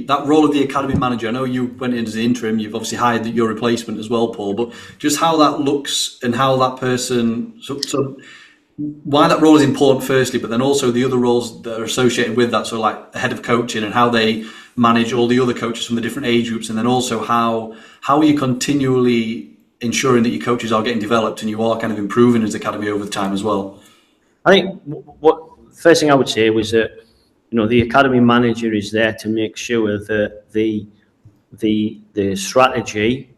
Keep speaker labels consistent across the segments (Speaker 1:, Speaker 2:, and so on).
Speaker 1: that role of the academy manager. I know you went in as the interim. You've obviously hired your replacement as well, Paul. But just how that looks and how that person, so why that role is important, firstly, but then also the other roles that are associated with that. So like the head of coaching and how they manage all the other coaches from the different age groups, and then also how are you continually ensuring that your coaches are getting developed and you are kind of improving as academy over the time as well?
Speaker 2: I think what first thing I would say was that the academy manager is there to make sure that the strategy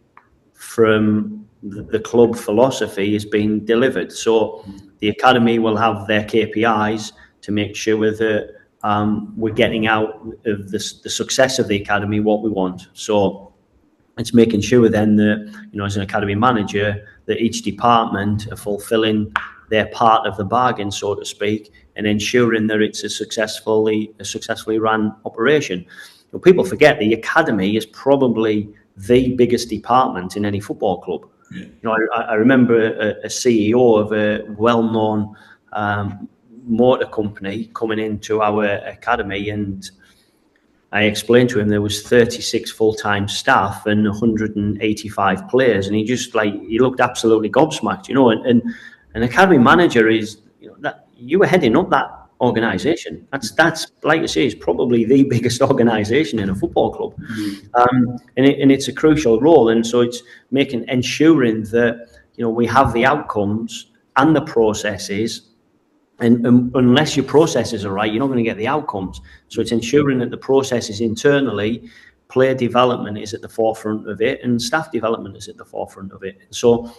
Speaker 2: from the club philosophy is being delivered. So the academy will have their KPIs to make sure that we're getting out of the success of the academy what we want. So it's making sure then that, as an academy manager, that each department are fulfilling their part of the bargain, so to speak, and ensuring that it's a successfully run operation. People forget the academy is probably the biggest department in any football club. Yeah. I remember a CEO of a well-known motor company coming into our academy, and I explained to him there was 36 full-time staff and 185 players, and he looked absolutely gobsmacked, and an academy manager is, that you were heading up that organisation. That's like you say, is probably the biggest organisation in a football club, and it's a crucial role. And so it's ensuring that we have the outcomes and the processes. And unless your processes are right, you're not going to get the outcomes. So it's ensuring that the processes internally, player development is at the forefront of it, and staff development is at the forefront of it. So,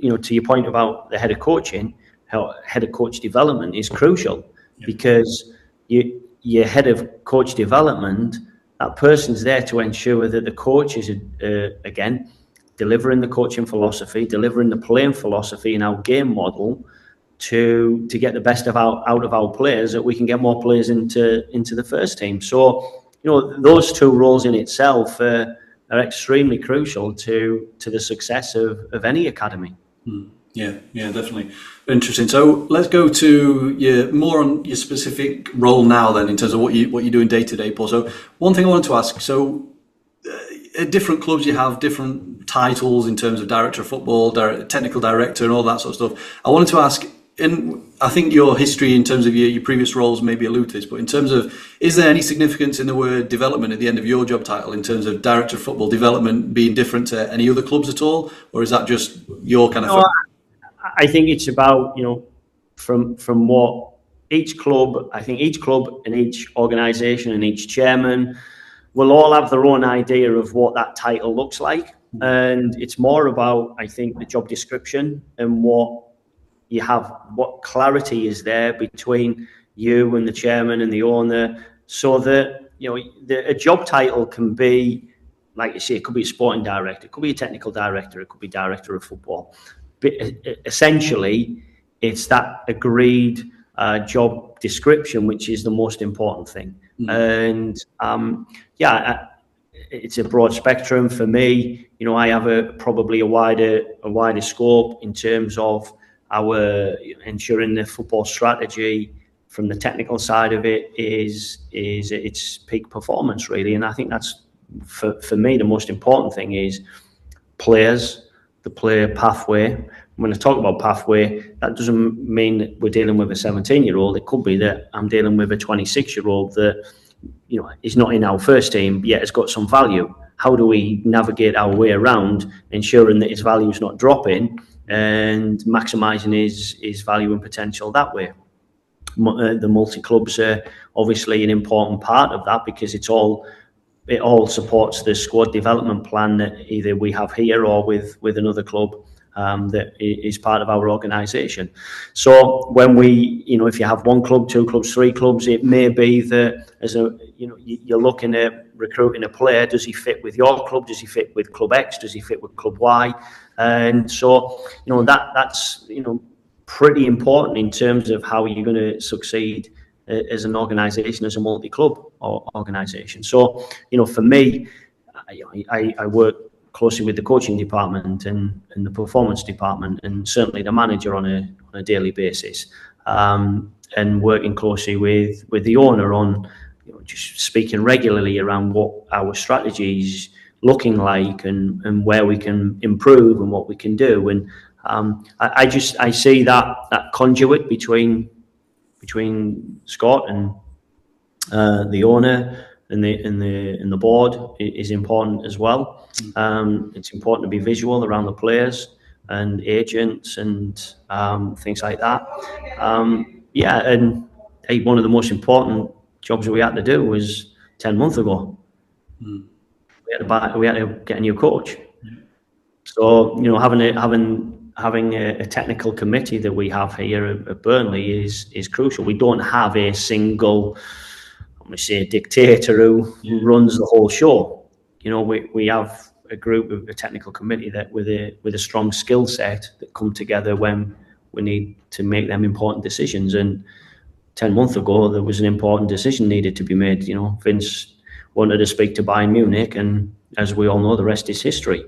Speaker 2: to your point about the head of coaching, how head of coach development is crucial, because your head of coach development, that person's there to ensure that the coach is, again, delivering the coaching philosophy, delivering the playing philosophy in our game model, to get the best out of our players, that we can get more players into the first team. So, those two roles in itself are extremely crucial to the success of any academy.
Speaker 1: Yeah, definitely. Interesting. So let's go to more on your specific role now then, in terms of what you're doing day to day, Paul. So one thing I wanted to ask, so at different clubs you have different titles in terms of director of football, technical director and all that sort of stuff. I wanted to ask, I think your history in terms of your previous roles maybe allude to this, but in terms of, is there any significance in the word development at the end of your job title, in terms of director of football development being different to any other clubs at all, or is that just your kind of?
Speaker 2: I think it's about, from what each club, I think each club and each organisation and each chairman will all have their own idea of what that title looks like, and it's more about, I think, the job description and what clarity is there between you and the chairman and the owner, so that a job title can be, like you say, it could be a sporting director, it could be a technical director, it could be director of football, but essentially it's that agreed job description which is the most important thing. And it's a broad spectrum for me. I have probably a wider scope in terms of our ensuring the football strategy from the technical side of it is its peak performance, really. And I think that's, for me, the most important thing is players, the player pathway. When I talk about pathway, that doesn't mean that we're dealing with a 17-year-old. It could be that I'm dealing with a 26-year-old that is not in our first team, yet has got some value. How do we navigate our way around ensuring that his value is not dropping and maximising his value and potential that way? The multi-clubs are obviously an important part of that, because it all supports the squad development plan that either we have here or with another club that is part of our organisation. So when if you have one club, two clubs, three clubs, it may be that you're looking at recruiting a player. Does he fit with your club? Does he fit with club X? Does he fit with club Y? And so that's pretty important in terms of how you're going to succeed as an organisation, as a multi-club organisation. So for me, I work closely with the coaching department and the performance department, and certainly the manager on a daily basis, and working closely with the owner on just speaking regularly around what our strategy is looking like and where we can improve and what we can do. And I see that conduit between Scott and the owner and the board is important as well. It's important to be visual around the players and agents and things like that. And one of the most important jobs we had to do was 10 months ago. We had to get a new coach. So having a technical committee that we have here at Burnley is crucial. We don't have a single, I'm going to say, dictator who runs the whole show. We have a group of a technical committee that with a strong skill set that come together when we need to make them important decisions. And 10 months ago, there was an important decision needed to be made. Vince wanted to speak to Bayern Munich, and as we all know, the rest is history.